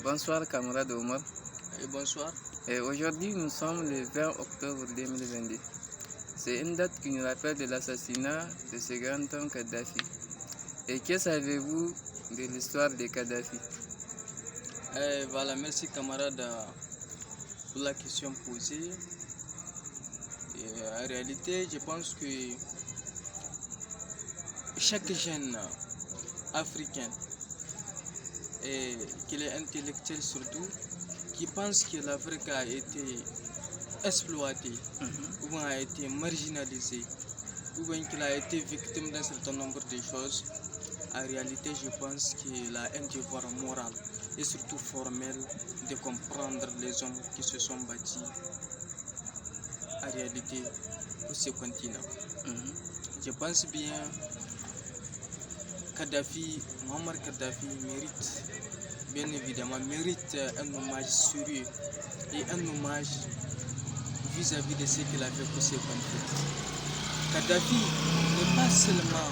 Bonsoir camarade Omar. Bonsoir. Aujourd'hui nous sommes le 20 octobre 2022. C'est une date qui nous rappelle de l'assassinat de ce grand homme Kadhafi. Et que savez-vous de l'histoire de Kadhafi? Voilà, merci camarade pour la question posée. En réalité, je pense que chaque jeune africain, et qu'il est intellectuel surtout, qui pense que l'Afrique a été exploitée, ou bien a été marginalisée, ou bien qu'il a été victime d'un certain nombre de choses, en réalité, je pense qu'il a un devoir moral et surtout formel de comprendre les hommes qui se sont bâtis en réalité pour ce continent. Je pense bien Muammar Kadhafi mérite un hommage sérieux et un hommage vis-à-vis de ce qu'il a fait pour ce continent. Kadhafi n'est pas seulement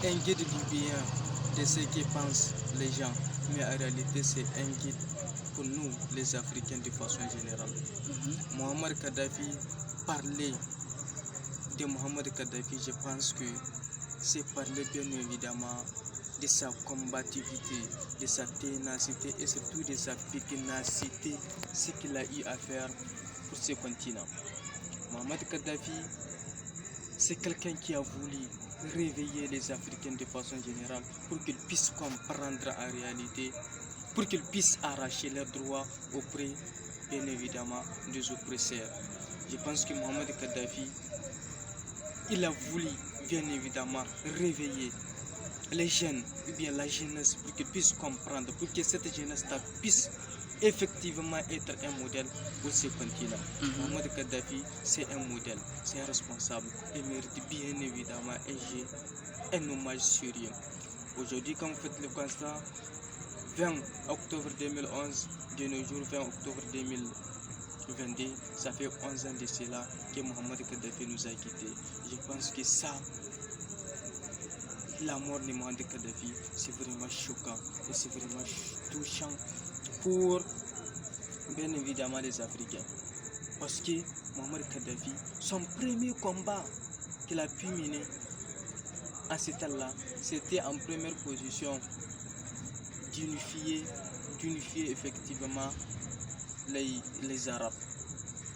un guide du bien de ce que pensent les gens, mais en réalité c'est un guide pour nous les Africains de façon générale. Muammar Kadhafi, parler de Muammar Kadhafi, je pense que c'est parler bien évidemment de sa combativité, de sa ténacité et surtout de sa pertinacité, ce qu'il a eu à faire pour ce continent. Muammar Kadhafi, c'est quelqu'un qui a voulu réveiller les Africains de façon générale pour qu'ils puissent comprendre en réalité, pour qu'ils puissent arracher leurs droits auprès, bien évidemment, des oppresseurs. Je pense que Muammar Kadhafi, il a voulu, bien évidemment, réveiller les jeunes, ou bien la jeunesse, pour qu'ils puissent comprendre, pour que cette jeunesse-là puisse effectivement être un modèle pour ce continent. Muammar Kadhafi, c'est un modèle, c'est un responsable, et mérite bien évidemment un hommage sérieux. Aujourd'hui, quand vous faites le constat, 20 octobre 2011, de nos jours 20 octobre 2022, ça fait 11 ans de cela que Muammar Kadhafi nous a quittés. Je pense que ça, la mort de Muammar Kadhafi, c'est vraiment choquant et c'est vraiment touchant pour bien évidemment les Africains. Parce que Muammar Kadhafi, son premier combat qu'il a pu mener à ce temps-là, c'était en première position d'unifier effectivement les Arabes.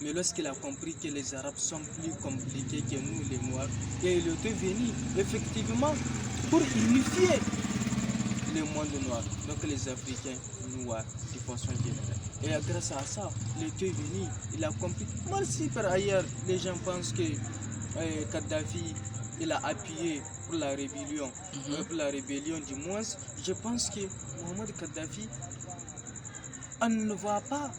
Mais lorsqu'il a compris que les Arabes sont plus compliqués que nous les Noirs, et il était venu effectivement pour unifier le monde noir, donc les Africains noirs de façon générale. Et grâce à ça, il était venu, il a compris. Moi si par ailleurs les gens pensent que Kadhafi il a appuyé pour la rébellion, du moins, je pense que Muammar Kadhafi, on ne va pas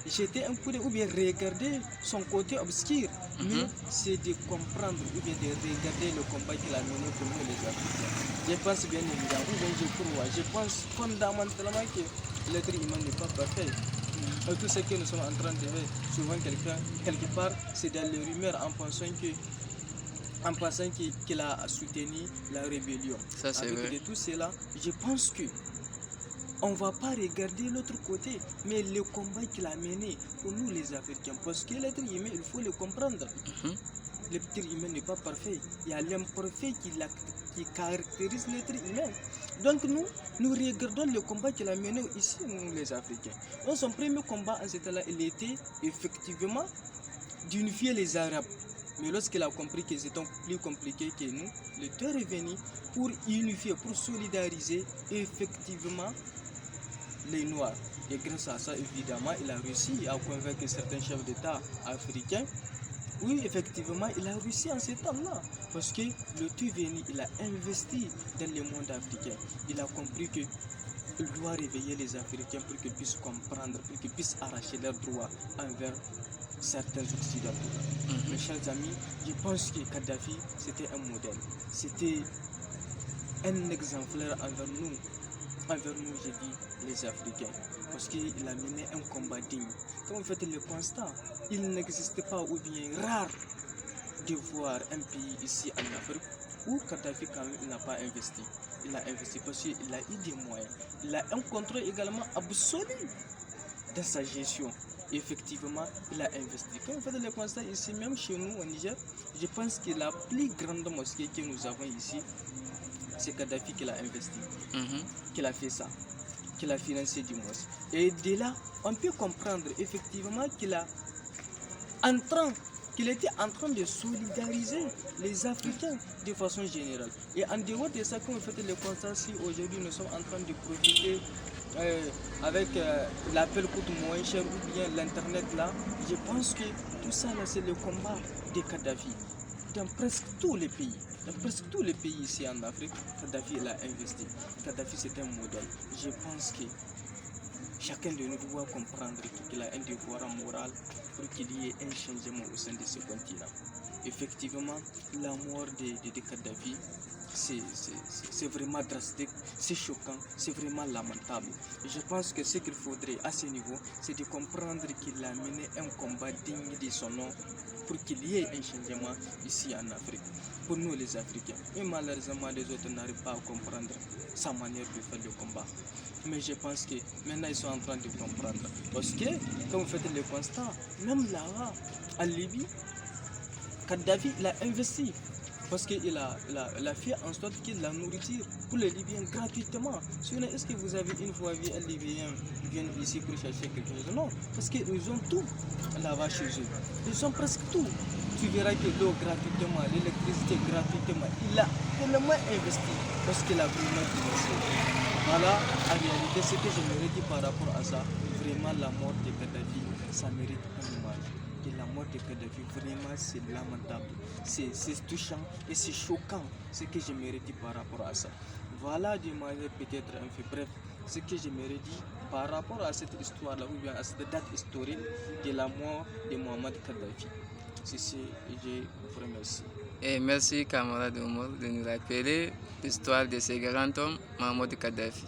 jeter un coup d'œil ou bien regarder son côté obscur, mais c'est de comprendre ou bien de regarder le combat qu'il a mené pour nous les Africains. Je pense bien évidemment, je pense fondamentalement que l'être humain n'est pas parfait. Tout ce que nous sommes en train de faire, souvent quelque part, c'est dans les rumeurs en pensant qu'il a soutenu la rébellion. Ça, c'est vrai. De tout cela, je pense que on ne va pas regarder l'autre côté, mais le combat qu'il a mené pour nous les Africains, parce que l'être humain, il faut le comprendre. L'être humain n'est pas parfait. Il y a l'imparfait qui caractérise l'être humain. Donc nous regardons le combat qu'il a mené ici, nous les Africains. Donc son premier combat en ce temps-là, il était effectivement d'unifier les Arabes. Mais lorsqu'il a compris que c'était plus compliqué que nous, il est revenu pour unifier, pour solidariser effectivement les Noirs. Et grâce à ça, évidemment, il a réussi à convaincre certains chefs d'État africains. Oui, effectivement, il a réussi en ce temps-là. Parce que le Tuveni, il a investi dans le monde africain. Il a compris qu'il doit réveiller les Africains pour qu'ils puissent comprendre, pour qu'ils puissent arracher leurs droits envers certains Occidentaux. Mes chers amis, je pense que Kadhafi, c'était un modèle. C'était un exemplaire envers nous, j'ai dit, les Africains, parce qu'il a mené un combat digne. Quand vous faites le constat, il n'existe pas ou bien rare de voir un pays ici en Afrique où Kadhafi quand même n'a pas investi. il a investi parce qu'il a eu des moyens. Il a un contrôle également absolu dans sa gestion. Effectivement, il a investi. Quand vous faites le constat ici, même chez nous au Niger, je pense que la plus grande mosquée que nous avons ici, c'est Kadhafi qui l'a investi, qu'il a fait ça, qu'il a financé du moins. Et de là, on peut comprendre effectivement qu'il était en train de solidariser les Africains de façon générale. Et en dehors de ça, quand vous faites le constat, si aujourd'hui nous sommes en train de profiter avec l'appel coûte moins cher ou bien l'internet là, je pense que tout ça là c'est le combat de Kadhafi dans presque tous les pays. Dans presque tous les pays ici en Afrique, Kadhafi il a investi. Kadhafi c'est un modèle. Je pense que chacun de nous doit comprendre qu'il a un devoir moral pour qu'il y ait un changement au sein de ce continent. Effectivement, la mort de Kadhafi, c'est vraiment drastique, c'est choquant, c'est vraiment lamentable. Je pense que ce qu'il faudrait à ce niveau, c'est de comprendre qu'il a mené un combat digne de son nom pour qu'il y ait un changement ici en Afrique, pour nous les Africains. Et malheureusement, les autres n'arrivent pas à comprendre sa manière de faire le combat. Mais je pense que maintenant ils sont en train de comprendre. Parce que, quand vous faites le constat, même là-bas, en Libye, Kadhafi il a investi. Parce qu'il a fait en sorte qu'il la nourriture pour les Libyens gratuitement. Sinon, est-ce que vous avez une fois vu un Libyen venir ici pour chercher quelque chose? Non, parce qu'ils ont tout là-bas chez eux. Ils ont presque tout. Tu verras que l'eau gratuitement, l'électricité gratuitement. Il a tellement investi parce qu'il a vraiment financé. Voilà, en réalité, ce que je me redis par rapport à ça, vraiment la mort de Kadhafi, ça mérite un hommage. Et la mort de Kadhafi, vraiment, c'est lamentable, c'est touchant et c'est choquant, ce que je me redis par rapport à ça. Voilà de manière peut-être un peu bref, ce que je me redis par rapport à cette histoire-là, ou bien à cette date historique de la mort de Mohamed Kadhafi. C'est ce que je vous remercie. Et merci camarade Omar de nous rappeler l'histoire de ce grand homme, Mohamed Kadhafi.